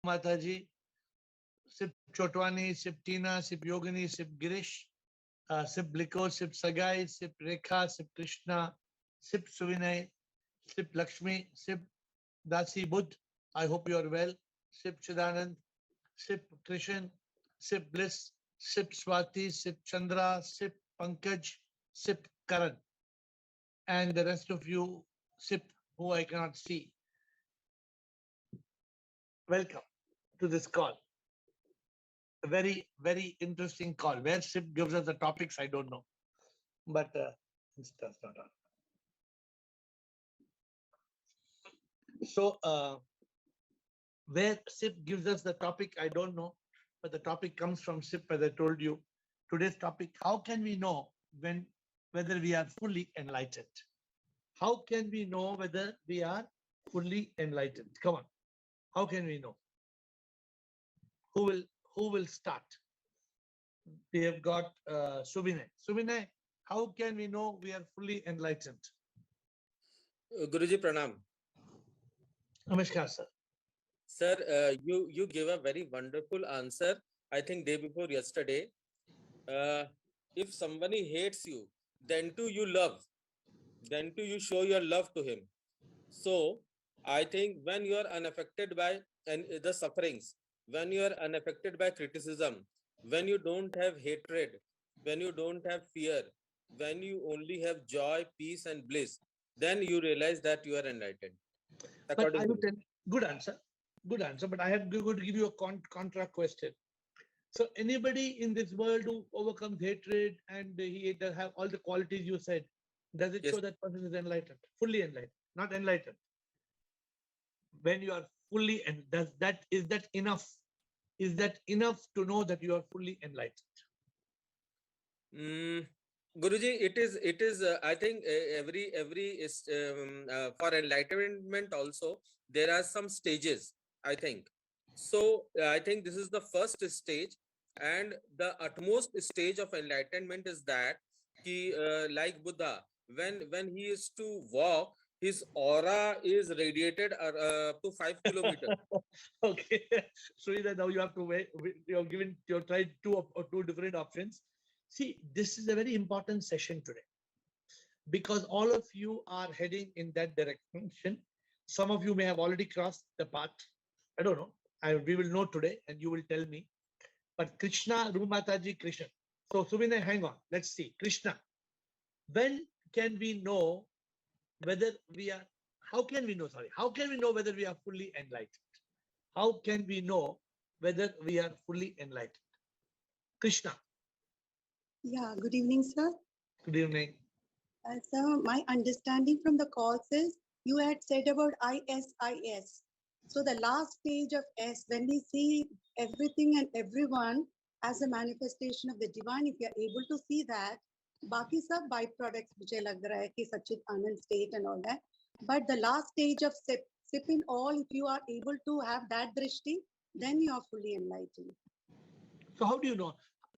Mataji, Sip Chotwani, Sip Tina, Sip Yogini, Sip Girish, Sip Bliko, Sip Sagai, Sip Rekha, Sip Krishna, Sip Suvinay, Sip Lakshmi, Sip Dasi Buddh. I hope you are well. Sip Chidanand, Sip Krishan, Sip Bliss, Sip Swati, Sip Chandra, Sip Pankaj, Sip Karan, and the rest of you, Sip, who I cannot see. Welcome to this call. A very, very interesting call. Where SIP gives us the topics, I don't know. But it's just not on. So where SIP gives us the topic, I don't know. But the topic comes from SIP, as I told you. Today's topic, how can we know whether we are fully enlightened? How can we know whether we are fully enlightened? Come on. How can we know? Who will start? We have got Subinay. Subinay, how can we know we are fully enlightened? Guruji Pranam. Namaskar, sir. Sir, you give a very wonderful answer. I think day before yesterday. If somebody hates you, then too you love. Then too you show your love to him. So I think when you are unaffected by the sufferings, when you are unaffected by criticism, when you don't have hatred, when you don't have fear, when you only have joy, peace, and bliss, then you realize that you are enlightened. But I would tell, good answer. Good answer. But I have to give you a contra question. So anybody in this world who overcomes hatred and he does have all the qualities you said, does it show that person is enlightened? Fully enlightened, not enlightened. When you are fully, and is that enough? Is that enough to know that you are fully enlightened? Guruji, it is. I think every is for enlightenment also there are some stages. I think so. I think this is the first stage, and the utmost stage of enlightenment is that he, like Buddha, when he is to walk, his aura is radiated up to 5 kilometers. Okay, so now you have to wait. You're tried two different options. See, this is a very important session today because all of you are heading in that direction. Some of you may have already crossed the path. I don't know. We will know today and you will tell me. But Krishna, Rumataji, Krishna. So Subinay, hang on. Let's see. Krishna, when can we know whether we are, how can we know whether we are fully enlightened? How can we know whether we are fully enlightened? Krishna. Yeah, good evening, sir. Good evening. So my understanding from the call says you had said about ISIS. So the last stage of S, when we see everything and everyone as a manifestation of the divine, if you are able to see that, baki sab byproducts which lag raha hai ki Sachit Anand state and all that. But the last stage of sip in all, if you are able to have that drishti, then you are fully enlightened. So how do you know?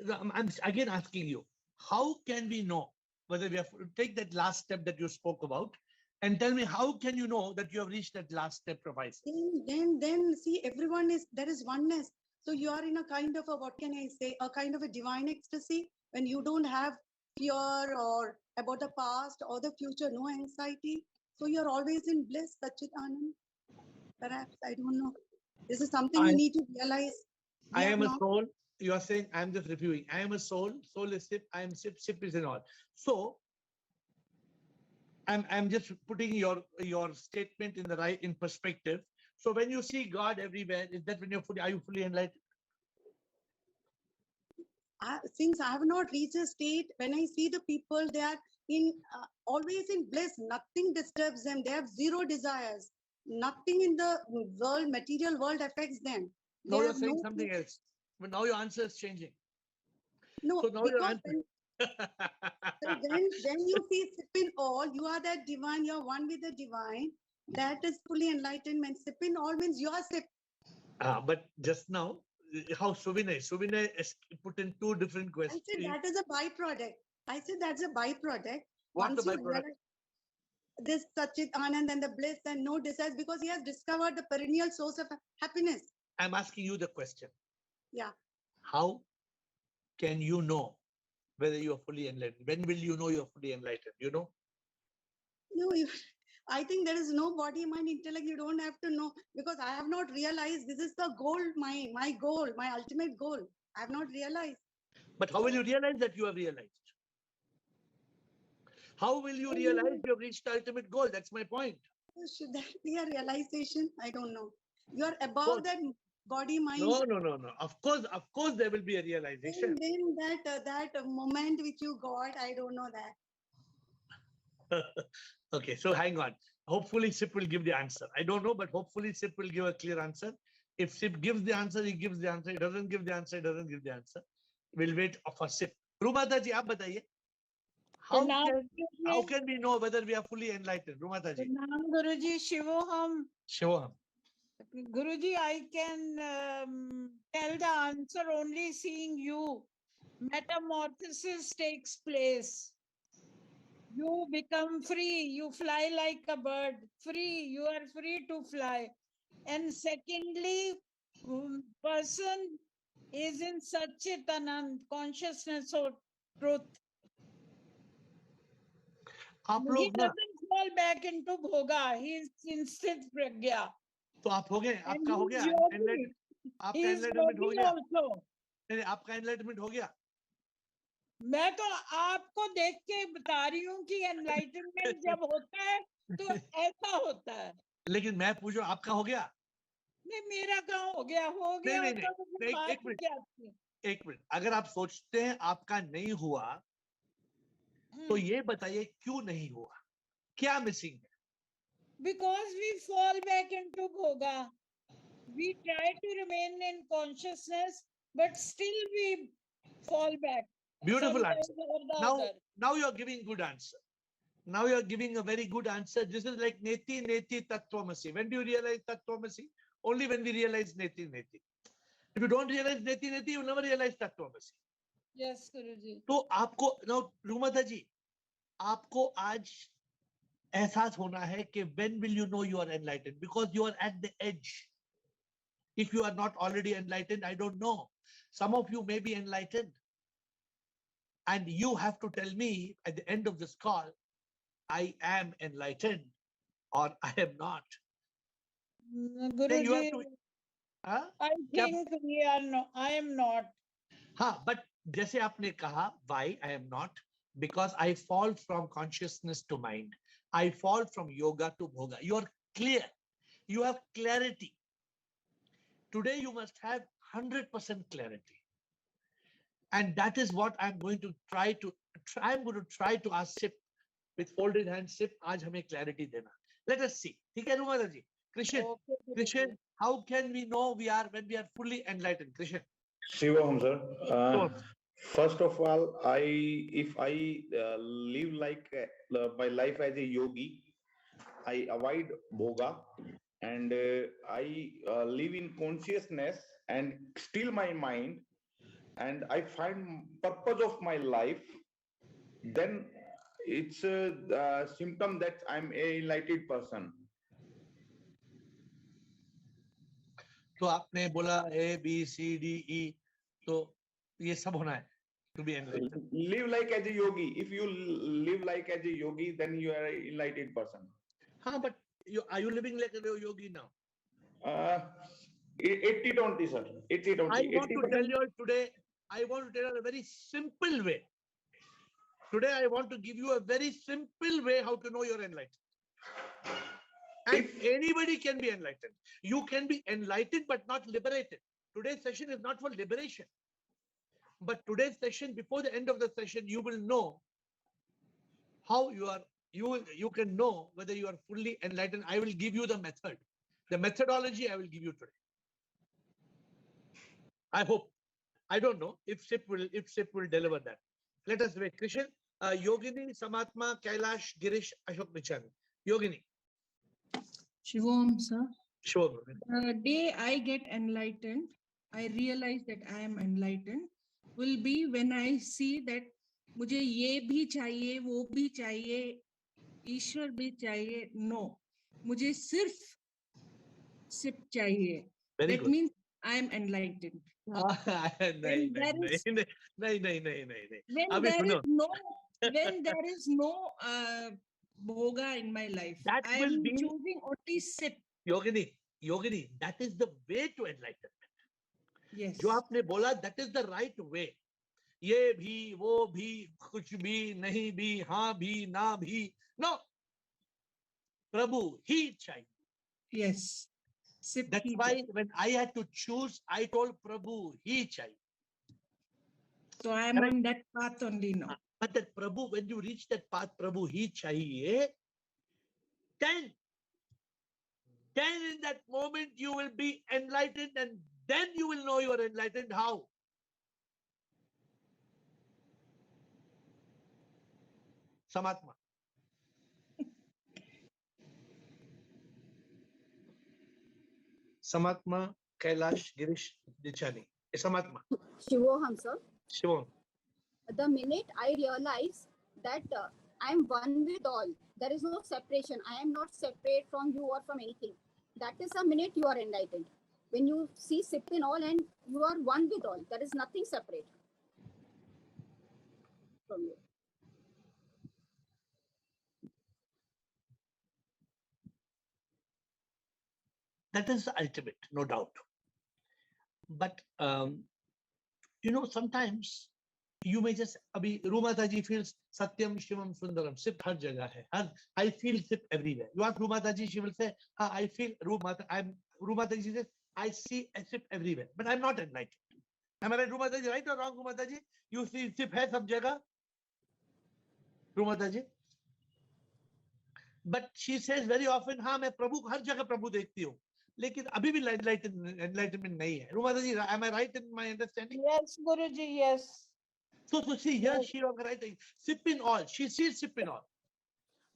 I'm again asking you, how can we know whether we have to take that last step that you spoke about and tell me how can you know that you have reached that last step of ISIS? Then see, everyone there is oneness. So you are in a kind of a, what can I say, a kind of a divine ecstasy when you don't have fear or about the past or the future, no anxiety. So you're always in bliss, Sachit Anand. Perhaps, I don't know. This is something you need to realize. I am a soul. You are saying I'm just reviewing. I am a soul. Soul is SIP. I am SIP. SIP is in all. So I'm just putting your statement in perspective. So when you see God everywhere, is that when are you fully enlightened? Since I have not reached a state, when I see the people, they are in always in bliss. Nothing disturbs them. They have zero desires. Nothing in the world, material world, affects them. Now you're saying something else. But now your answer is changing. No, so now because when you see sip in all, you are that divine, you're one with the divine. That is fully enlightenment. Sip in all means you are sip. But just now, how Subinay put in two different questions. I said that is a byproduct. I said that's a byproduct. What's the byproduct? This Sachit Anand and the bliss and no desires, because he has discovered the perennial source of happiness. I'm asking you the question. Yeah. How can you know whether you are fully enlightened? When will you know you're fully enlightened? You know? No, I think there is no body, mind, intellect. You don't have to know, because I have not realized this is the goal, my goal, my ultimate goal. I have not realized. But how will you realize that you have realized? How will you realize you have reached the ultimate goal? That's my point. Should that be a realization? I don't know. You are course. above that body, mind. No. Of course, there will be a realization. Then that moment which you got, I don't know that. Okay, so hang on. Hopefully, Sip will give the answer. I don't know, but hopefully, Sip will give a clear answer. If Sip gives the answer, he gives the answer. He doesn't give the answer, he doesn't give the answer. We'll wait for Sip. Rumata ji, aap bataiye. How can we know whether we are fully enlightened? Rumata ji. Guruji, Shivoham. Shivoham. Guruji, I can tell the answer only seeing you. Metamorphosis takes place. You become free. You fly like a bird. Free. You are free to fly. And secondly, person is in Satchit Anand, consciousness or truth. He doesn't fall back into bhoga. He is instant pragya. तो आप हो गए, आपका हो गया, आपका enlightenment हो गया, नहीं आपका एनलाइटमेंट हो गया. मैं तो आपको देख के बता रही हूँ कि एनलाइटमेंट जब होता है तो ऐसा होता है. लेकिन मैं पूछूं आपका हो गया? नहीं, मेरा कहाँ हो गया? हो गया नहीं, एक मिनट. अगर आप सोचते हैं आपका नहीं हुआ, तो ये बताइए क्यों नहीं हुआ, क्या मिसिंग है? Because we fall back into bhoga. We try to remain in consciousness, but still we fall back. Beautiful answer. Now you are giving good answer. Now you are giving a very good answer. This is like neti neti tattvamasi. When do you realize tattvamasi? Only when we realize neti neti. If you don't realize neti neti, you never realize tattvamasi. Yes, Guruji. तो आपको now रूमादा जी, आपको आज एहसास होना है कि when will you know you are enlightened? Because you are at the edge. If you are not already enlightened, I don't know. Some of you may be enlightened. And you have to tell me at the end of this call, I am enlightened or I am not. Guruji, I think we are no, I am not. हाँ, but जैसे आपने कहा, why I am not? Because I fall from consciousness to mind. I fall from yoga to bhoga. You are clear. You have clarity. Today you must have 100% clarity. And that is what I'm going to try to ask Sip with folded hands. Sip, आज हमें clarity देना. Let us see. ठीक है रुमाला जी? Krishan, how can we know we are when we are fully enlightened? Krishan. Shivam, sir. First of all, if I live like my life as a yogi, I avoid bhoga, and I live in consciousness and still my mind, and I find purpose of my life, then it's a symptom that I'm a enlightened person. तो आपने बोला A, B, C, D, E, तो ये सब होना है to be enlightened. Live like as a yogi. If you live like as a yogi, then you are an enlightened person. हाँ, but are you living like a yogi now? 80-20, sir. 80-20. I want to tell you today, I want to tell you a very simple way. Today, I want to give you a very simple way how to know you're enlightened. And anybody can be enlightened. You can be enlightened, but not liberated. Today's session is not for liberation. But today's session, before the end of the session, you will know how you are. You can know whether you are fully enlightened. I will give you the method. The methodology I will give you today. I hope. I don't know if Sip will deliver that. Let us wait. Krishan, Yogini, Samatma, Kailash, Girish, Ashok Nichani. Yogini. Shivam, sir. Sure. The day I get enlightened, I realize that I am enlightened, will be when I see that मुझे ये भी चाहिए, वो भी चाहिए, ईश्वर भी चाहिए. No, मुझे सिर्फ सिप चाहिए. That means I am enlightened. नहीं When there is when अभी there सुनो. is no when there is no bhoga in my life, That I will am be- choosing only sip. Yogini, that is the way to enlightenment. Yes. जो आपने बोला, that is the right way. ये भी, वो भी, कुछ भी, नहीं भी, हाँ भी, ना भी. No. Prabhu, he चाहिए. Yes. Sip That's he why chahiye. when I had to choose, I told Prabhu, he चाहिए. So I am Correct. on that path only now. But that Prabhu, when you reach that path, Prabhu, he चाहिए, then in that moment you will be enlightened, and then you will know you are enlightened. How? Samatma. Samatma, Kailash, Girish, Dichani. Samatma. Shivoham, sir. Shivam. The minute I realize that I am one with all, there is no separation. I am not separate from you or from anything. That is the minute you are enlightened. When you see sip in all and you are one with all, there is nothing separate from you. That is the ultimate, no doubt. But sometimes you may just abhi Rumataji feels Satyam Shivam Sundaram. Sip har jagah hai. I feel sip everywhere. You ask Rumataji, she will say, I feel Rumataji says, I see a sip everywhere. But I'm not enlightened. Am I right, Rumataji? Right or wrong, Rumataji? You see sip hai sab jagah? Rumataji? But she says very often, हाँ मैं प्रभु हर जगह प्रभु देखती हूँ, लेकिन अभी भी enlightenment नहीं है. Rumataji, am I right in my understanding? Yes, Guruji, yes. So see here, she was writing sip in all. She sees sip in all,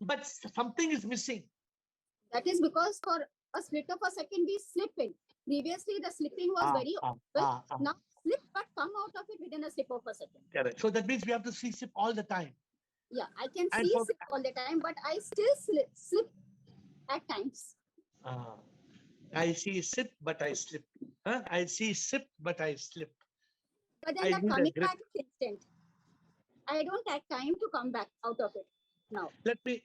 but something is missing. That is because for a split of a second we slip in. Previously the slipping was very well. Now slip but come out of it within a slip of a second. Correct. So that means we have to see sip all the time. Yeah, I can And see sip all the time, but I still slip at times. I see sip, but I slip. I see sip, but I slip. But then the coming back is instant. I don't have time to come back out of it now. Let me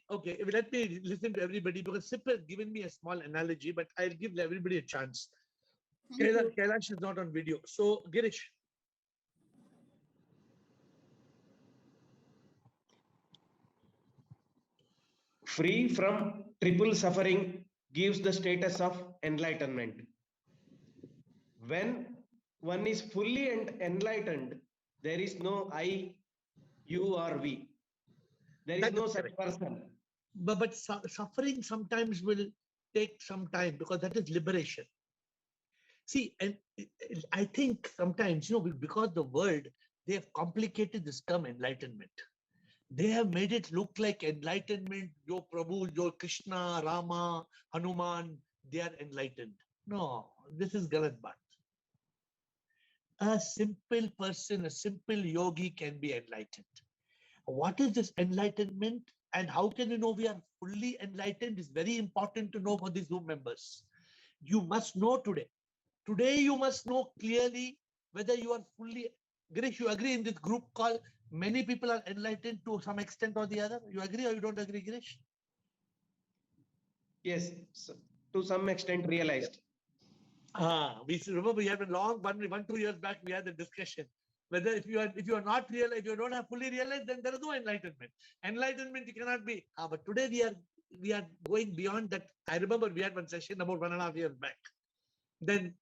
listen to everybody, because Sip has given me a small analogy, but I'll give everybody a chance. Kailash is not on video. So, Girish. Free from triple suffering gives the status of enlightenment. When one is fully enlightened, there is no I, you, or we. There is no such person. But suffering sometimes will take some time, because that is liberation. See, and I think sometimes, because the world, they have complicated this term enlightenment. They have made it look like enlightenment, your Prabhu, your Krishna, Rama, Hanuman, they are enlightened. No, this is Galat Bat. A simple person, a simple yogi can be enlightened. What is this enlightenment, and how can you know we are fully enlightened is very important to know for these Zoom members. You must know today. Today you must know clearly whether you are fully. Girish, you agree in this group call, many people are enlightened to some extent or the other? You agree or you don't agree, Girish? Yes, to some extent realized. We remember we had a long 1-2 years back, we had the discussion whether if you are not realized, if you don't have fully realized, then there is no enlightenment. Enlightenment you cannot be. But today we are going beyond that. I remember we had one session about 1.5 years back. Then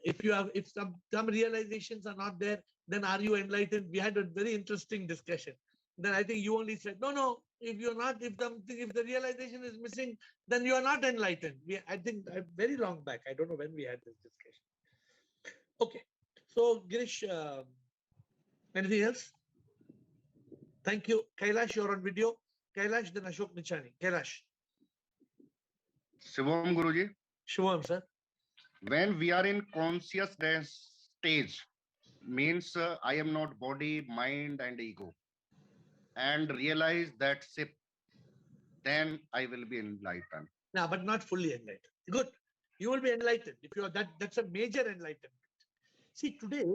if some realizations are not there, then are you enlightened? We had a very interesting discussion. Then I think you only said, no, if the realization is missing, then you are not enlightened. I think very long back, I don't know when we had this discussion. Okay, so Girish, anything else? Thank you. Kailash, you're on video. Kailash, then Ashok Nichani. Kailash. Shivam Guruji. Shivam, sir. When we are in consciousness stage, means I am not body, mind, and ego, and realize that sip, then I will be enlightened. No, but not fully enlightened. Good. You will be enlightened. If you are that's a major enlightenment. See, today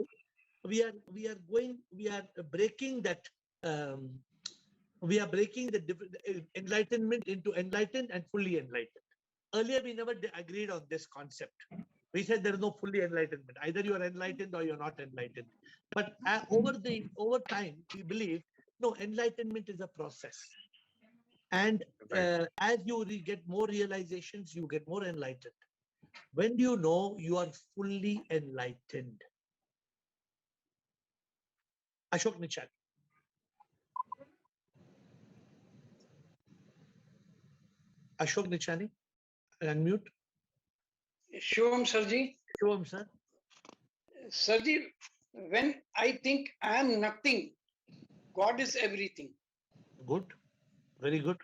we are breaking that. We are breaking the enlightenment into enlightened and fully enlightened. Earlier, we never agreed on this concept. We said there is no fully enlightenment. Either you are enlightened or you're not enlightened. But over time, we believe no, enlightenment is a process. And as you get more realizations, you get more enlightened. When do you know you are fully enlightened? Ashok Nichal. Ashok Nichani, unmute. Shivam Sarji. Shivam, sir. Sarji, when I think I am nothing, God is everything. Good. Very good.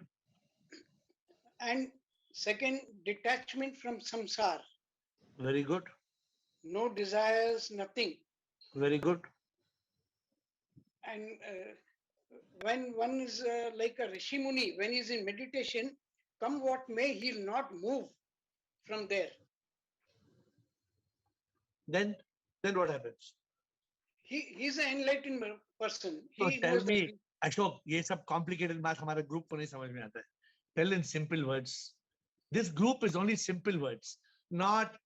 And second, detachment from samsara. Very good. No desires, nothing. Very good. And when one is like a Rishi Muni, when he is in meditation, come what may, he'll not move from there. Then what happens? He's an enlightened person. So He tell knows me, Ashok, ये सब complicated बात हमारे group को नहीं समझ में आता है. Tell in simple words. This group is only simple words, not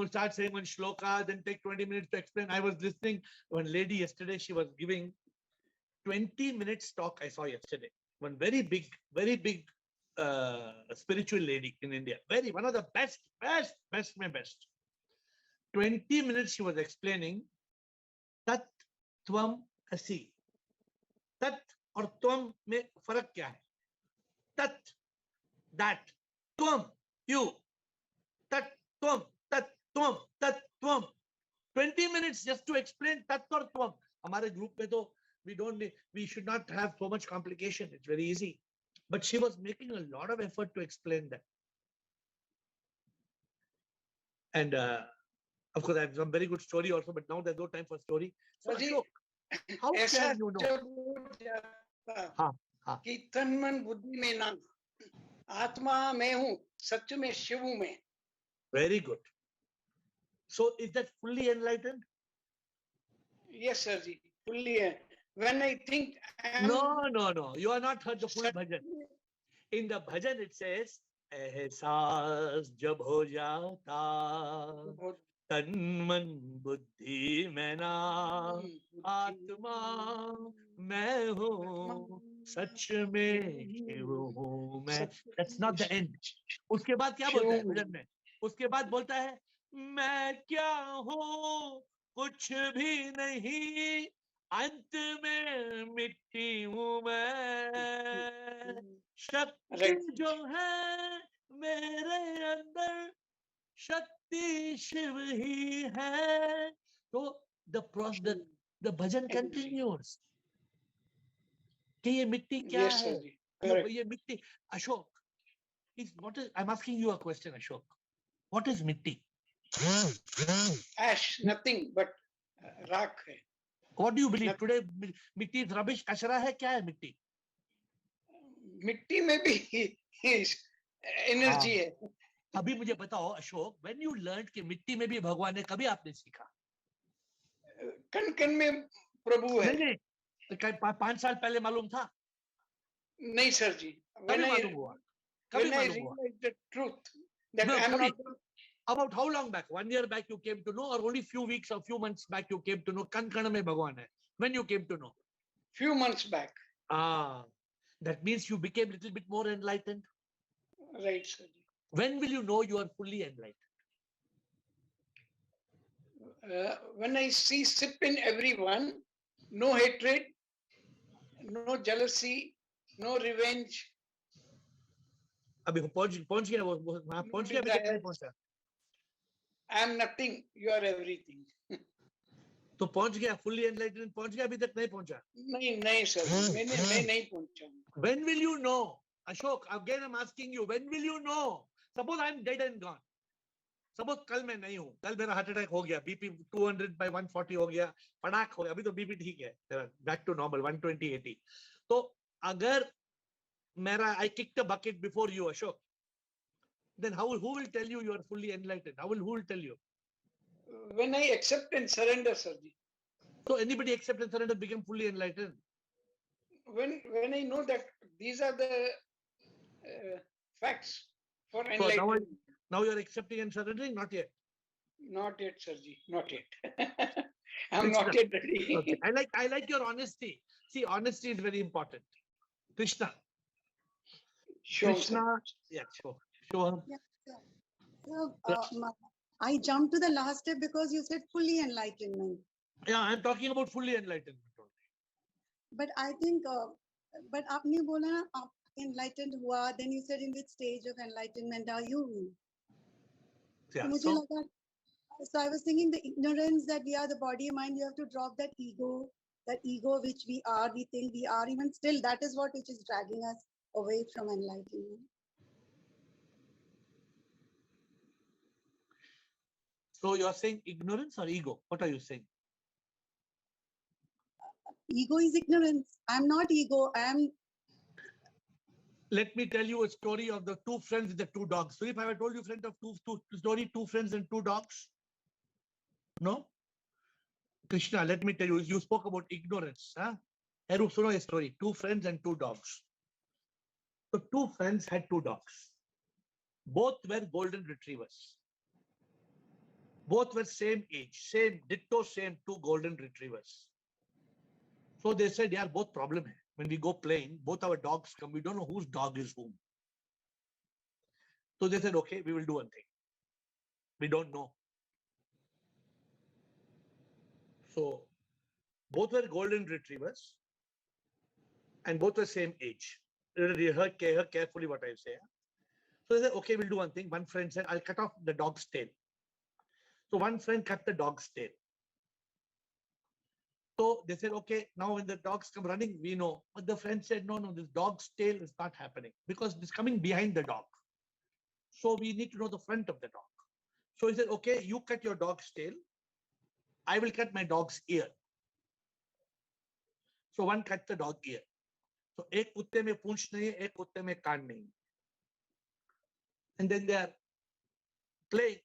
start saying one shloka, then take 20 minutes to explain. I was listening one lady yesterday. She was giving 20 minutes talk. I saw yesterday one very big spiritual lady in India. One of the best. 20 minutes she was explaining tat tvam asi. Tat और त्वम में फर्क क्या है? Tat, that, त्वम, you. Tat, त्वम, tat, त्वम, tat, त्वम. 20 minutes just to explain tat और त्वम. हमारे group में तो we should not have so much complication. It's very easy. But she was making a lot of effort to explain that. And of course, I have some very good story also, but now there's no time for story. So Ashok, how can you know? कि तन मन बुद्धि में ना, आत्मा मैं हूँ, सच में शिव हूँ मैं. Very good. So is that fully enlightened? Yes, sir. Fully. When I think No. You are not heard the full bhajan. In the bhajan it says, एहसास जब हो जाता तन मन बुद्धि में ना, आत्मा मैं हूँ सच में शिव हूँ मैं. That's not the end. उसके बाद क्या बोलता है भजन में? उसके बाद बोलता है मैं क्या हूँ कुछ भी नहीं, अंत में मिट्टी हूँ मैं. शक्ति जो है मेरे अंदर, शक्ति शिव ही है. So the bhajan continues. कि ये मिट्टी क्या है? ये मिट्टी. Ashok, I'm asking you a question, Ashok. What is mitti? Ash, nothing but rock. What do you believe today? Mitti is rubbish, kachra hai? Kya hai mitti? मिट्टी में भी एनर्जी है. अभी मुझे बताओ अशोक, when you learned कि मिट्टी में भी भगवान है, कभी आपने सीखा? कण कण में प्रभु है. नहीं, 5 साल पहले मालूम था? नहीं सर जी. कभी मालूम हुआ? कभी मालूम हुआ? The truth that I am not. About how long back? 1 year back you came to know, or only few weeks or few months back you came to know कण कण में भगवान है? When you came to know? Few months back. That means you became a little bit more enlightened. Right, sir. When will you know you are fully enlightened? When I see sip in everyone, no hatred, no jealousy, no revenge. अभी पहुंच गया वो पहुंच गया नहीं पहुंचा? I am nothing, you are everything. तो पहुंच गया, fully enlightened पहुंच गया, अभी तक नहीं पहुंचा? नहीं सर, मैं नहीं पहुंचा. When will you know? Ashok, again I'm asking you, when will you know? Suppose I'm dead and gone. Suppose कल मैं नहीं हूँ, कल मेरा हार्ट अटैक हो गया, BP 200/140 हो गया, पड़ाक हो गया, अभी तो BP ठीक है, back to normal 120/80. तो अगर मेरा I kicked a bucket before you, Ashok, Then who will tell you you are fully enlightened? Who will tell you? When I accept and surrender, Sirji. So anybody accept and surrender become fully enlightened? When I know that these are the facts for So enlightenment. now you are accepting and surrendering? Not yet. Not yet, Sirji. Not yet. I'm not yet ready. Okay. I like your honesty. See, honesty is very important. Krishna. Sure, Krishna. Yeah, sure. Sure. Yeah, so, I jumped to the last step because you said fully enlightenment. Yeah, I'm talking about fully enlightenment only. But I think, but आपने बोला ना आप enlightened हुआ, then you said in which stage of enlightenment are you? Yeah, मुझे लगा, so I was thinking the ignorance that we are the body mind, you have to drop that ego which we are, we think we are, even still that is what which is dragging us away from enlightenment. So you are saying ignorance or ego? What are you saying? Ego is ignorance. I'm not ego. Let me tell you a story of the two friends with the two dogs. So if I have told you friend of two friends and two dogs? No? Krishna, let me tell you, you spoke about ignorance. Huh? Suno a story, two friends and two dogs. So two friends had two dogs. Both were golden retrievers. Both were same age, same ditto, same two golden retrievers. So they said, yeah, both problem hai. When we go playing, both our dogs come, we don't know whose dog is whom. So they said, okay, we will do one thing. We don't know. So both were golden retrievers and both were same age. Hear carefully what I say. So they said, okay, we'll do one thing. One friend said, I'll cut off the dog's tail. So one friend cut the dog's tail. So they said, okay, now when the dogs come running, we know. But the friend said, no, this dog's tail is not happening because it's coming behind the dog. So we need to know the front of the dog. So he said, okay, you cut your dog's tail. I will cut my dog's ear. So one cut the dog ear. So एक कुत्ते में पूंछ नहीं है, एक कुत्ते में कान नहीं. And then they are playing.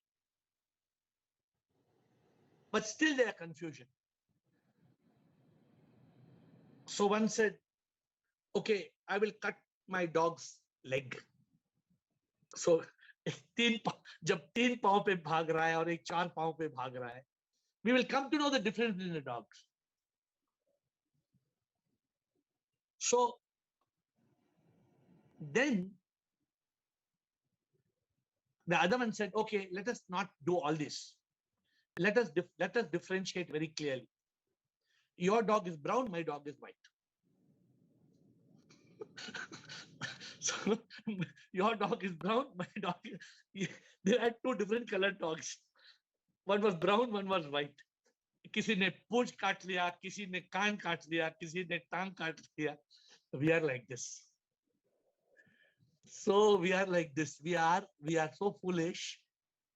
But still there are confusion. So one said, okay, I will cut my dog's leg. So जब तीन पांव पे भाग रहा है और एक चार पांव पे भाग रहा है, we will come to know the difference between the dogs. So then the other one said, okay, let us not do all this. Let us differentiate very clearly. Your dog is brown, my dog is white. So your dog is brown, my dog is... They had two different colored dogs. One was brown, one was white. किसी ने पूंछ काट लिया, किसी ने कान काट लिया, किसी ने टांग काट लिया. We are like this. So we are like this. We are so foolish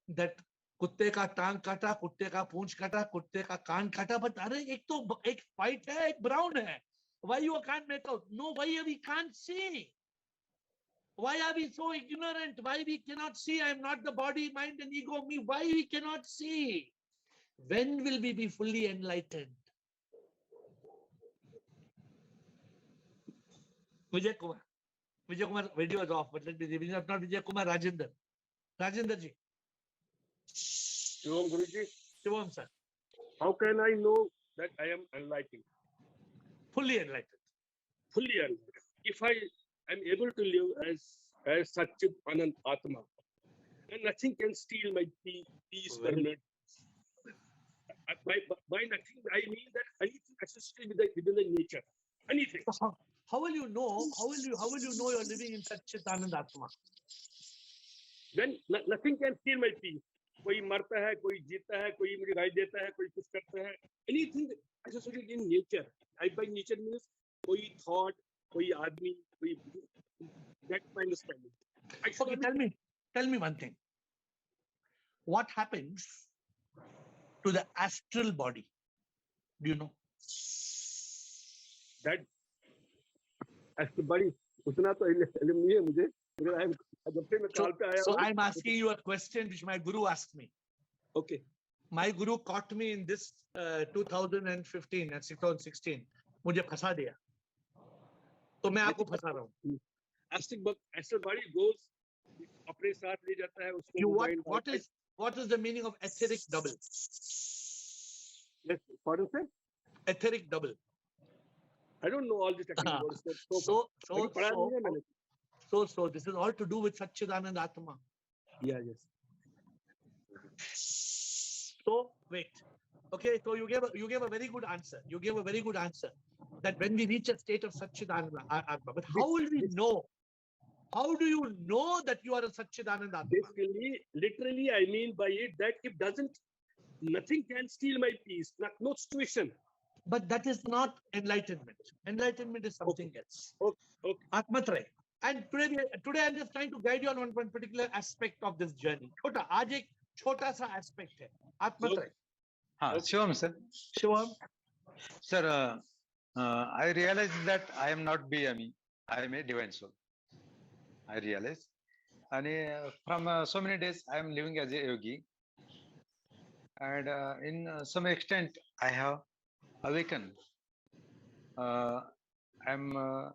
that कुत्ते का टांग काटा, कुत्ते का पूंछ काटा, कुत्ते का कान काटा. But अरे एक white है, एक brown है. Why you can't make out? No, why we can't see? Why are we so ignorant? Why we cannot see? I am not the body, mind, and ego, me. Why we cannot see? When will we be fully enlightened? Vijay Kumar video is off, but let me see. Not Vijay Kumar, Rajendra. Rajendra ji. Shivam Guruji. Shivam sir. How can I know that I am enlightened? Fully enlightened. Fully enlightened. If I am able to live as Satchit Anand Atma, then nothing can steal my peace, permanent. By nothing, I mean that anything associated within the nature. Anything. So how will you know? How will you know you're living in Satchit Anand Atma? Then nothing can steal my peace. कोई मरता है, कोई जीता है, कोई मुझे गाली देता है, कोई कुछ करता है. Anything associated in nature. By nature means कोई thought, कोई आदमी, कोई that my understanding. Okay, tell me one thing. What happens to the astral body? Do you know? That astral body, उतना तो इल्म नहीं है मुझे. I have जब से मैं काल पे आया So हूँ, I'm asking you a question which my guru asked me. okay. My guru caught me in this 2015 and 2016. मुझे फंसा दिया. तो मैं आपको फंसा रहा हूँ. Astral body goes अपने साथ ले जाता है उसको. You what is the meaning of etheric double? Yes, pardon sir? Etheric double. I don't know all the technical words. So this is all to do with Satchidanand Atma. Yeah, yes. So wait. Okay, so you gave a very good answer. You gave a very good answer that when we reach a state of Satchidanand Atma, but how will we know? How do you know that you are a Satchidanand Atma? Basically, literally, I mean by it that if nothing can steal my peace, no situation. But that is not enlightenment. Enlightenment is something else. Okay. Atmatraya. And today I'm just trying to guide you on one particular aspect of this journey. आज एक छोटा सा aspect है. Atmatraya. हाँ, Shivam sir. Shivam. Sir, I realize that I am not BME. I am a divine soul. I realize. And from so many days, I am living as a yogi. And in some extent, I have awakened. I am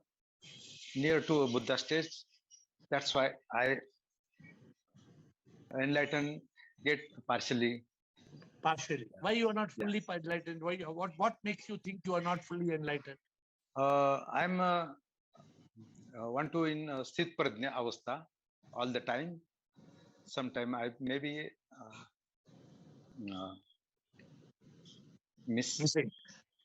near to Buddha stage. That's why I enlighten, get partially. Partially. Why you are not fully enlightened? Why? What makes you think you are not fully enlightened? I'm want to in sthit prajna avastha all the time. Sometime I maybe missing.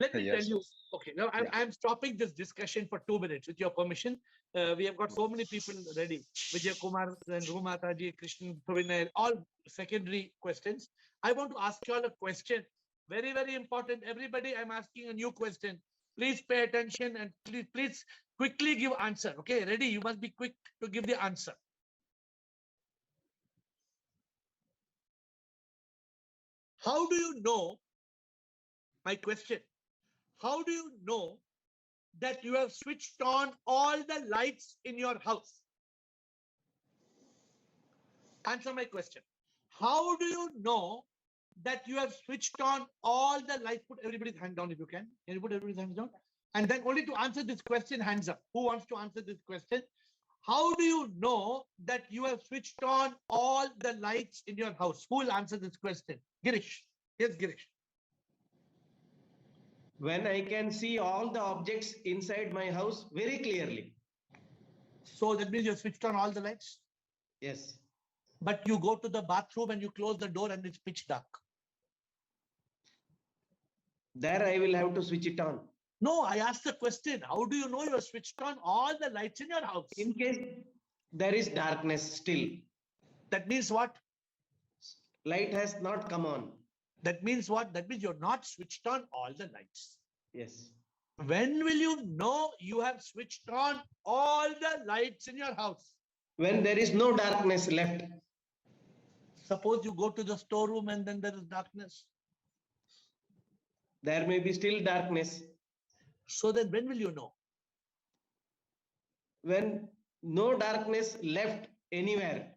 Let me tell you. Okay, now I'm stopping this discussion for 2 minutes with your permission. We have got so many people ready. Vijay Kumar and Rumataji, Krishnan, Pravinay, all secondary questions. I want to ask you all a question. Very, very important. Everybody, I'm asking a new question. Please pay attention and please quickly give answer. Okay, ready? You must be quick to give the answer. How do you know? My question. How do you know that you have switched on all the lights in your house? Answer my question. How do you know that you have switched on all the lights? Put everybody's hand down if you can. Can you put everybody's hands down? And then only to answer this question, hands up. Who wants to answer this question? How do you know that you have switched on all the lights in your house? Who will answer this question? Girish. Yes, Girish. When I can see all the objects inside my house very clearly. So that means you have switched on all the lights? Yes. But you go to the bathroom and you close the door and it's pitch dark. There I will have to switch it on. No, I asked the question. How do you know you have switched on all the lights in your house? In case there is darkness still. That means what? Light has not come on. That means what? That means you're not switched on all the lights. Yes. When will you know you have switched on all the lights in your house? When there is no darkness left. Suppose you go to the storeroom and then there is darkness. There may be still darkness. So then when will you know? When no darkness left anywhere.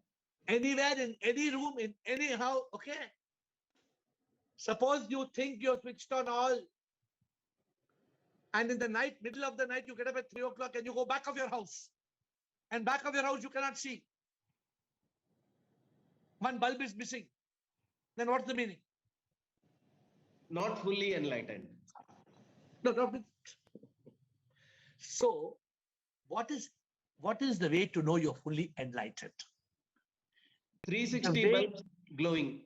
Anywhere, in any room, in any house, okay? Suppose you think you're switched on all. And in the night, middle of the night, you get up at 3 o'clock and you go back of your house. And back of your house, you cannot see. One bulb is missing. Then what's the meaning? Not fully enlightened. No, not. So, what is the way to know you're fully enlightened? 360 bulbs glowing.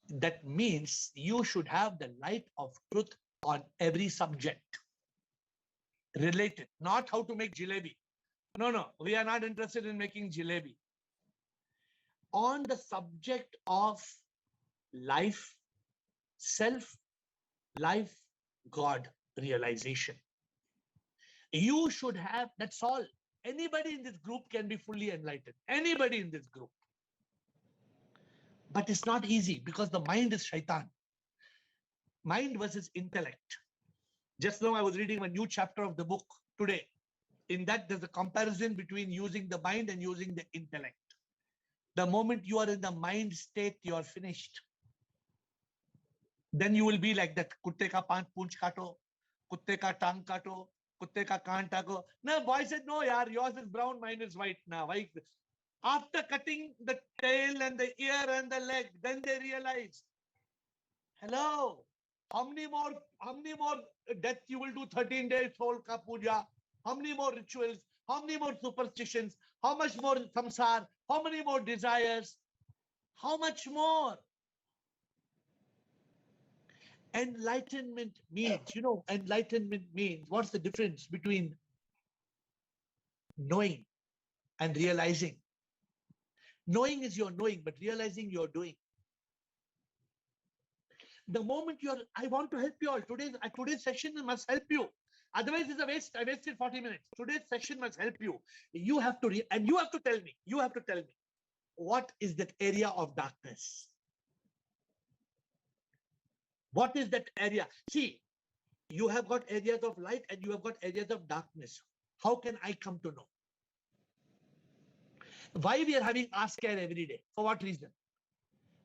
That means you should have the light of truth on every subject. Related, not how to make jalebi. No, we are not interested in making jalebi. On the subject of life, self, life, God realization. You should have, that's all. Anybody in this group can be fully enlightened. Anybody in this group. But it's not easy because the mind is shaitan. Mind versus intellect. Just now I was reading a new chapter of the book today. In that there's a comparison between using the mind and using the intellect. The moment you are in the mind state, you are finished. Then you will be like that. Kutte ka poonch kato, kutte ka tang kato, kutte ka kaan kato. No, boy said, no, yaar, yours is brown, mine is white now. Why? After cutting the tail and the ear and the leg, then they realized, hello, how many more death you will do 13 days soul ka puja? How many more rituals? How many more superstitions? How much more samsar? How many more desires? How much more? Enlightenment means, enlightenment means, what's the difference between knowing and realizing? Knowing is your knowing, but realizing you're doing. The moment I want to help you all. Today's session must help you. Otherwise, it's a waste. I wasted 40 minutes. Today's session must help you. You have to, and you have to tell me, what is that area of darkness? What is that area? See, you have got areas of light and you have got areas of darkness. How can I come to know? Why we are having Ask AiR every day? For what reason?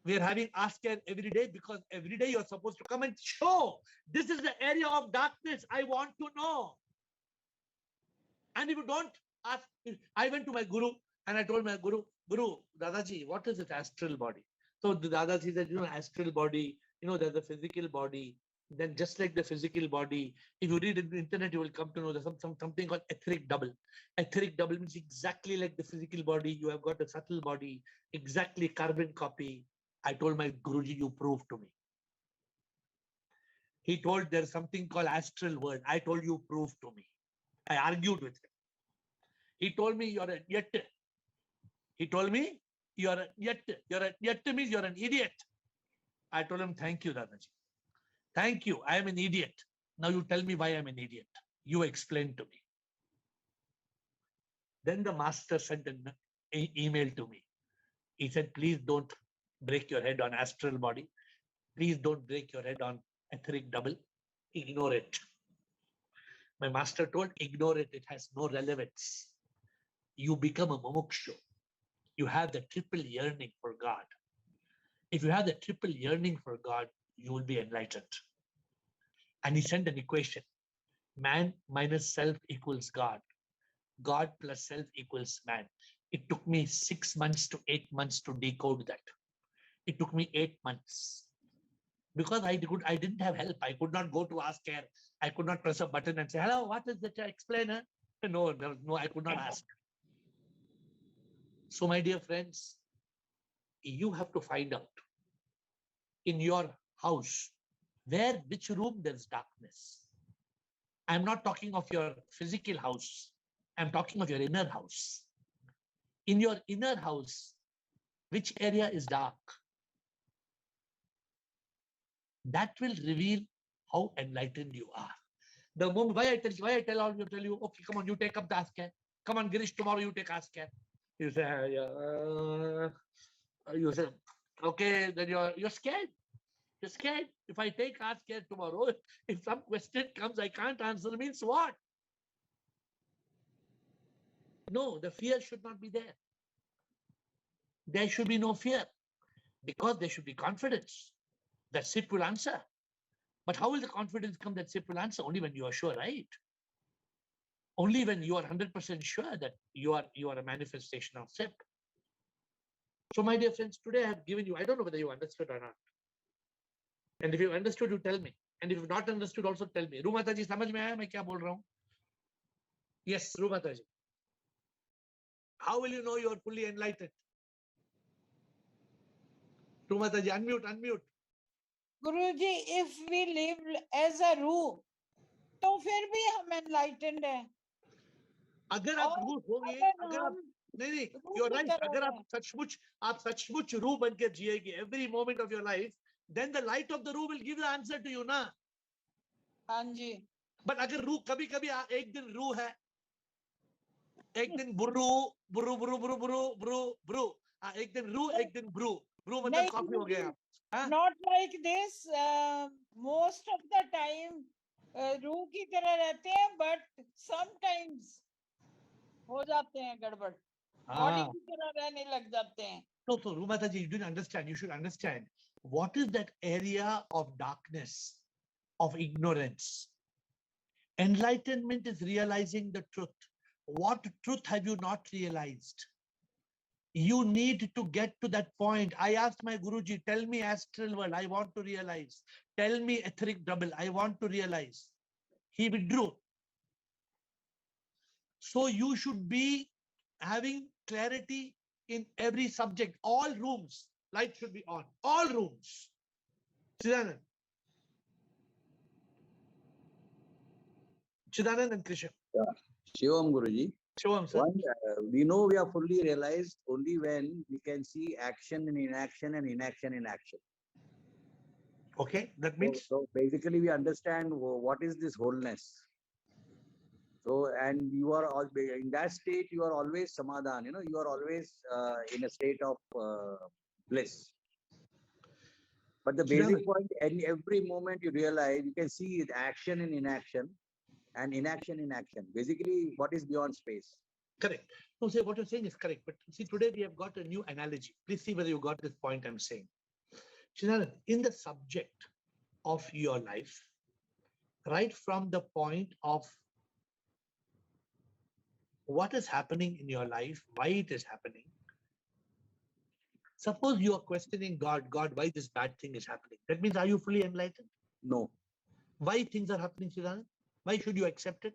We are having Ask AiR every day because every day you're supposed to come and show, this is the area of darkness I want to know. And if you don't ask, I went to my guru and I told my guru, Dadaji, what is it astral body? So the Dadaji said, astral body, there's a physical body. Then just like the physical body, if you read in the internet, you will come to know there's something called etheric double. Etheric double means exactly like the physical body, you have got a subtle body, exactly carbon copy. I told my Guruji, you prove to me. He told there's something called astral world. I told you, prove to me. I argued with him. He told me you're a yet. He told me you're a yet. Yet means you're an idiot. I told him, thank you, Dadaji. Thank you. I am an idiot. Now you tell me why I'm an idiot. You explain to me. Then the master sent an email to me. He said, please don't break your head on astral body. Please don't break your head on etheric double. Ignore it. My master told, ignore it. It has no relevance. You become a mumukshu. You have the triple yearning for God. If you have the triple yearning for God, you will be enlightened. And he sent an equation. Man minus self equals God. God plus self equals man. It took me 6 months to 8 months to decode that. It took me 8 months. Because I didn't have help. I could not go to Ask AiR. I could not press a button and say, hello, what is that? Explainer? No, I could not ask. So my dear friends, you have to find out in your house, which room there's darkness. I'm not talking of your physical house. I'm talking of your inner house. In your inner house, which area is dark? That will reveal how enlightened you are. The moment why I tell you, okay, come on, you take up the Ask AiR. Come on, Girish, tomorrow you take Ask AiR. You say, okay, then you're scared. You're scared. If I take Ask AiR tomorrow, if some question comes, I can't answer, means what? No, the fear should not be there. There should be no fear because there should be confidence that SIP will answer. But how will the confidence come that SIP will answer? Only when you are sure, right? Only when you are 100% sure that you are a manifestation of SIP. So my dear friends, today I have given you, I don't know whether you understood or not. And if you understood, you tell me. And if you've not understood, also tell me. Rumata ji, samajh mein aaya main kya bol raha hu? Yes, Rumata ji. How will you know you are fully enlightened? Rumata ji, unmute. Guruji, if we live as a रूह, तो फिर भी हम enlightened हैं. अगर आप रूह होंगे, अगर आप नहीं, you're right. अगर आप सचमुच रूह बनकर जिएगी, every moment of your life, then the light of the रूह will give the answer to you, ना? हाँ जी. But अगर रूह कभी-कभी एक दिन रूह है, एक दिन बुर्रू, एक दिन रूह, एक दिन ब्रू मतलब कॉफी हो गया. Not like this. Most of the time, रूह की तरह रहते हैं, but sometimes हो जाते हैं गड़बड़. बॉडी की तरह रहने लग जाते हैं. No, so Rumataji, you didn't understand. You should understand what is that area of darkness, of ignorance. Enlightenment is realizing the truth. What truth have you not realized? You need to get to that point. I asked my Guruji, tell me astral world, I want to realize. Tell me etheric double, I want to realize. He withdrew. So you should be having clarity in every subject. All rooms, light should be on. All rooms. Chidanand. Chidanand and Krishna. Yeah. Shivam Guruji. Shivam, sir. One, we know we are fully realized only when we can see action in inaction and inaction in action. Okay, that means? So basically we understand what is this wholeness. So, and you are all in that state, you are always samadhan, you know, you are always in a state of bliss. But the basic point, in every moment you realize, you can see action in inaction and inaction in action. Basically, what is beyond space? Correct. No, say what you're saying is correct. But see, today we have got a new analogy. Please see whether you got this point I'm saying. Chidanand, in the subject of your life, right from the point of what is happening in your life, why it is happening. Suppose you are questioning God, why this bad thing is happening? That means, are you fully enlightened? No. Why things are happening, Chidanand? Why should you accept it?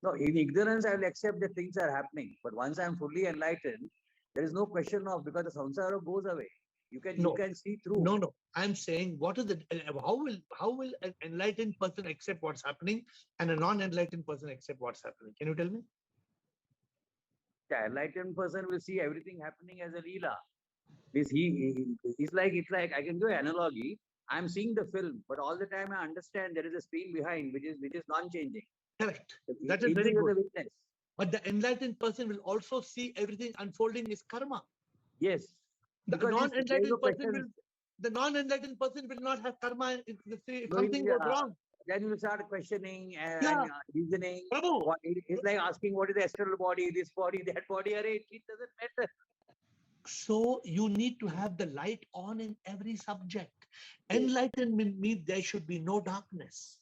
No, in ignorance, I will accept that things are happening. But once I am fully enlightened, there is no question of, because the samsara goes away. You can see through. No. I'm saying, what is the how will an enlightened person accept what's happening and a non-enlightened person accept what's happening? Can you tell me? The enlightened person will see everything happening as a leela. It's like I can do an analogy. I'm seeing the film, but all the time I understand there is a screen behind which is non-changing. Correct. That is very good. But the enlightened person will also see everything unfolding is karma. Yes. The non-enlightened person will not have karma if something goes wrong. Then you start questioning and reasoning. It's like asking what is the astral body, this body, that body. It doesn't matter. So you need to have the light on in every subject. Enlightenment means there should be no darkness.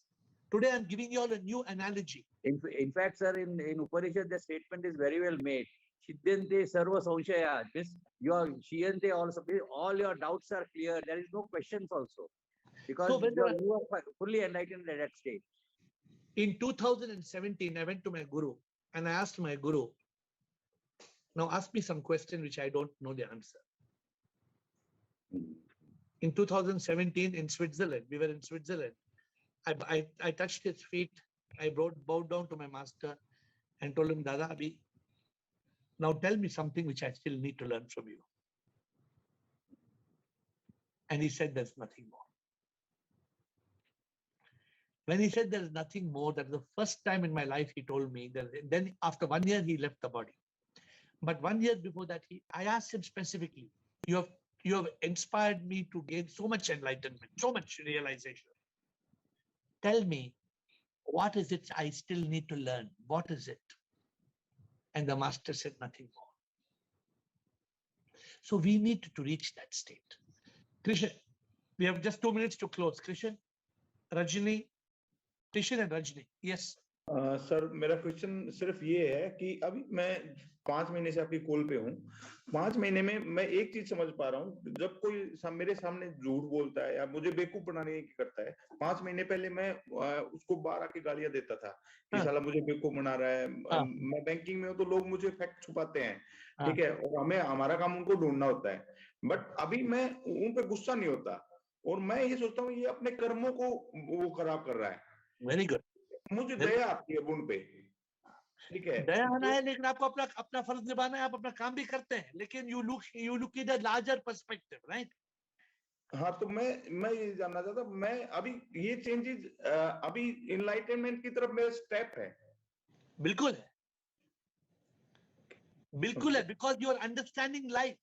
Today I'm giving you all a new analogy. In fact, sir, in Upanishad, the statement is very well made. Shiddhante sarva samshaya. Shiyante also, all your doubts are clear. There is no questions also. Because you are fully enlightened at that stage. In 2017, I went to my Guru and I asked my Guru, now ask me some question which I don't know the answer. In 2017 in Switzerland, we were in Switzerland. I touched his feet. I bowed down to my master and told him, Dada, Abhi, now tell me something which I still need to learn from you. And he said, there's nothing more. When he said there's nothing more, that's the first time in my life he told me that. Then after 1 year, he left the body. But 1 year before that, I asked him specifically, you have inspired me to gain so much enlightenment, so much realization. Tell me, what is it I still need to learn? What is it? And the master said nothing more. So we need to reach that state. Krishna, we have just 2 minutes to close. Krishna, Rajni, Krishna and Rajni. Yes. Sir मेरा question सिर्फ ये है कि अभी मैं 5 महीने से आपकी कॉल पे हूँ. 5 महीने में मैं एक चीज समझ पा रहा हूँ, जब कोई मेरे सामने झूठ बोलता है या मुझे बेवकूफ बनाने की करता है, 5 महीने पहले मैं उसको 12 की गालियां देता था कि साला मुझे बेवकूफ बना रहा है. मैं बैंकिंग में हूँ तो लोग मुझे फैक्ट छुपाते हैं, ठीक है, और हमारा काम उनको ढूंढना होता है. बट अभी मैं उन पे गुस्सा नहीं होता और मैं ये सोचता हूँ ये अपने कर्मों को वो खराब कर रहा है. Very good. मुझे दया आती है उन पे, ठीक है, दया आना है, लेकिन आपको अपना फर्ज निभाना है. आप अपना काम भी करते हैं, लेकिन you look in the larger perspective, right? हाँ, तो मैं ये जानना चाहता हूँ, मैं अभी ये चेंजेस अभी एनलाइटनमेंट की तरफ मेरा स्टेप है. बिल्कुल है, बिल्कुल है, because you are understanding life.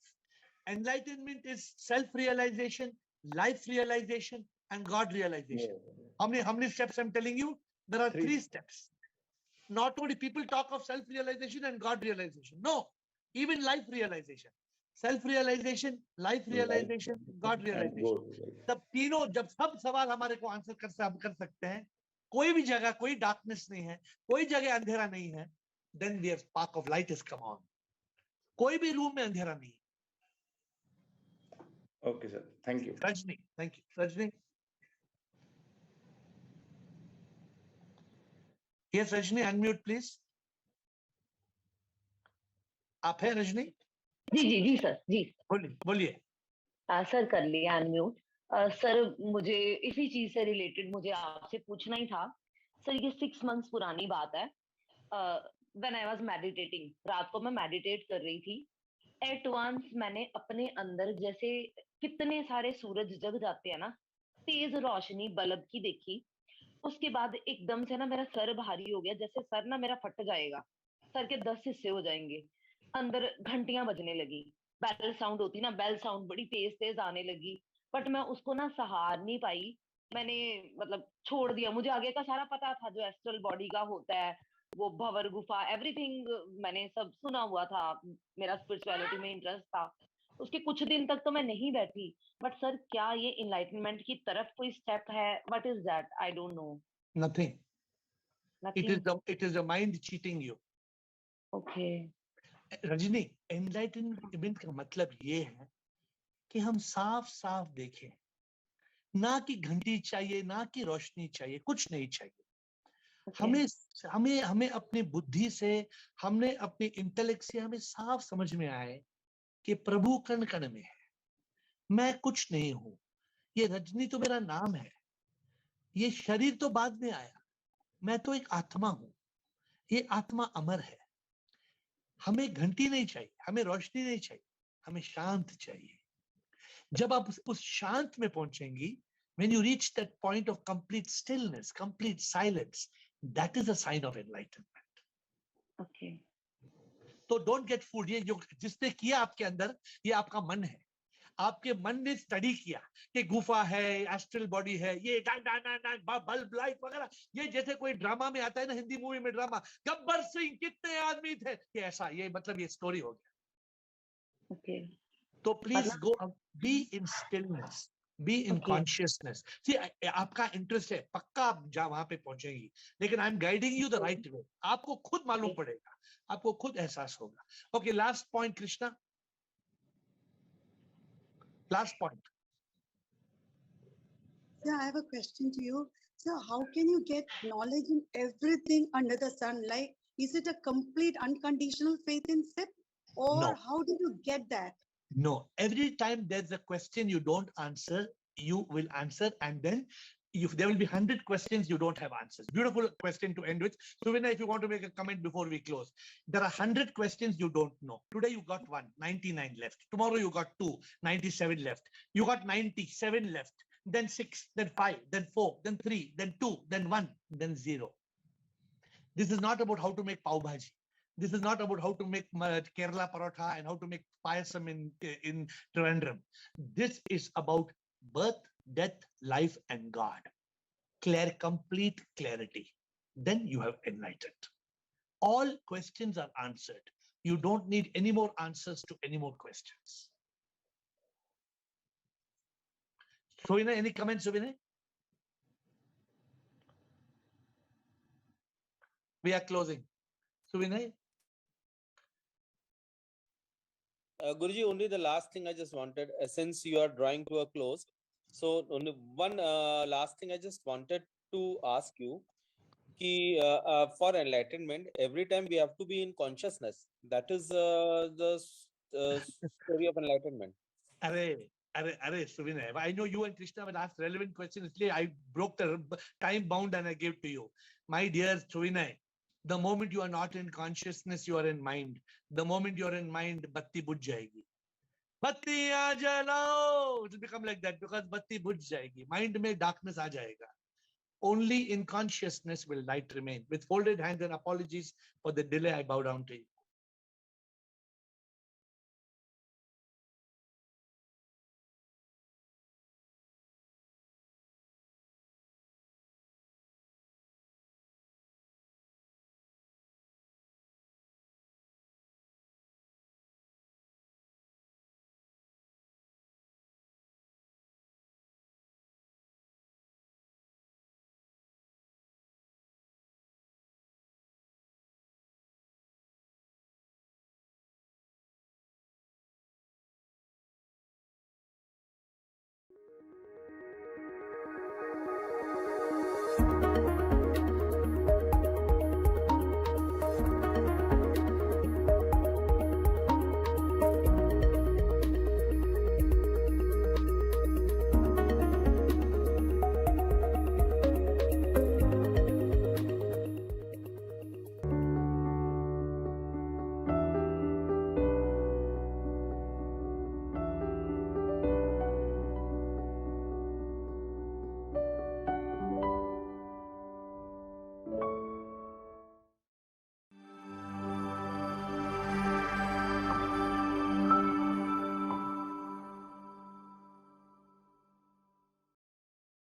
Enlightenment is self realization, life realization and God realization. How many steps I'm telling you? There are 3 steps. Not only people talk of self-realization and God realization. No, even life realization. Self realization, life realization, God realization. तब तीनों जब सब सवाल हमारे को answer कर सकते हैं, कोई भी जगह कोई डार्कनेस नहीं है, कोई जगह अंधेरा नहीं है, then the spark of light is come on. कोई भी रूम में अंधेरा नहीं है। Okay, sir. Thank you. Rajni, thank you. Rajni, yes, Rajni, unmute please. आप है रजनी? जी सर, जी बोलिए। सर कर लिया अनम्यूट। सर मुझे इसी चीज से रिलेटेड मुझे आपसे पूछना ही था। सर ये 6 मंथ्स पुरानी बात है। व्हेन आई वाज मेडिटेटिंग, रात को मैं मेडिटेट कर रही थी, एट वंस मैंने अपने अंदर जैसे कितने सारे सूरज जग जाते हैं ना, तेज रोशनी बल्ब की देखी। उसके बाद एकदम से ना मेरा सर भारी हो गया, जैसे सर ना मेरा फट जाएगा, सर के 10 हिस्से हो जाएंगे। अंदर घंटियां बजने लगी, बेल साउंड होती ना, बेल साउंड बड़ी तेज तेज आने लगी, बट मैं उसको ना सहार नहीं पाई। मैंने मतलब छोड़ दिया। मुझे आगे का सारा पता था, जो एस्ट्रल बॉडी का होता है, वो भंवर गुफा, एवरीथिंग मैंने सब सुना हुआ था। मेरा स्पिरिचुअलिटी में इंटरेस्ट था। उसके कुछ दिन तक तो मैं नहीं बैठी, बट सर क्या ये इनलाइटमेंट की तरफ कोई स्टेप है? What is that? I don't know. Nothing. It is the mind cheating you. Okay. Rajni, enlightenment का मतलब ये है कि हम साफ साफ देखें, ना कि घंटी चाहिए, ना कि रोशनी चाहिए, कुछ नहीं चाहिए। हमें अपनी बुद्धि से, हमने अपने इंटेलेक्ट से हमें साफ समझ में आए कि प्रभु कण कण में है, मैं कुछ नहीं हूं, ये रजनी तो मेरा नाम है, ये शरीर तो बाद में आया, मैं तो एक आत्मा हूं, ये आत्मा अमर है। हमें घंटी नहीं चाहिए, हमें रोशनी नहीं चाहिए, हमें शांत चाहिए। जब आप उस शांत में पहुंचेंगी, when you reach that point of complete stillness, complete silence, that is a sign of enlightenment. Okay. तो don't get fooled। ये जो जिसने किया आपके अंदर, ये आपका मन है। आपके मन ने स्टडी किया कि गुफा है, एस्ट्रल बॉडी है, ये बल्ब लाइट वगैरह, ये जैसे कोई ड्रामा में आता है ना, हिंदी मूवी में ड्रामा, गब्बर सिंह कितने आदमी थे, ये ऐसा, ये मतलब ये स्टोरी हो गया। Okay. तो please go, be in stillness, be in consciousness. आपका इंटरेस्ट है, पक्का आप वहां पे पहुंचेंगी, लेकिन I am guiding you the right way. आपको खुद मालूम पड़ेगा, आपको खुद एहसास होगा। Okay, last point Krishna, last point. Yeah, I have a question to you. So how can you get knowledge in everything under the sun? Like, is it a complete unconditional faith in SIP? Or No. how did you get that? No, every time there's a question you don't answer, you will answer, and then if there will be 100 questions you don't have answers. Beautiful question to end with. So Vinay, if you want to make a comment before we close, there are 100 questions you don't know. Today you got 1, 99 left. Tomorrow you got 2, 97 left. You got 97 left. Then 6, then 5, then 4, then 3, then 2, then 1, then 0. This is not about how to make pav bhaji. This is not about how to make Kerala parotha and how to make payasam in Trivandrum. This is about birth, death, life, and God. Complete clarity. Then you have enlightened. All questions are answered. You don't need any more answers to any more questions. Sohina, any comments, Sohina? We are closing. Sohina? Guruji, only the last thing I just wanted, since you are drawing to a close, so only one last thing I just wanted to ask you, for enlightenment, every time we have to be in consciousness. That is the story of enlightenment. Arey, Subhinay, I know you and Krishna will ask relevant questions. I broke the time bound and I gave to you. My dear Subhinay, the moment you are not in consciousness, you are in mind. The moment you are in mind, batti bujh jayegi. Batti aa jalao. It will become like that because batti bujh jayegi. Mind mein darkness aa jayega. Only in consciousness will light remain. With folded hands and apologies for the delay, I bow down to you.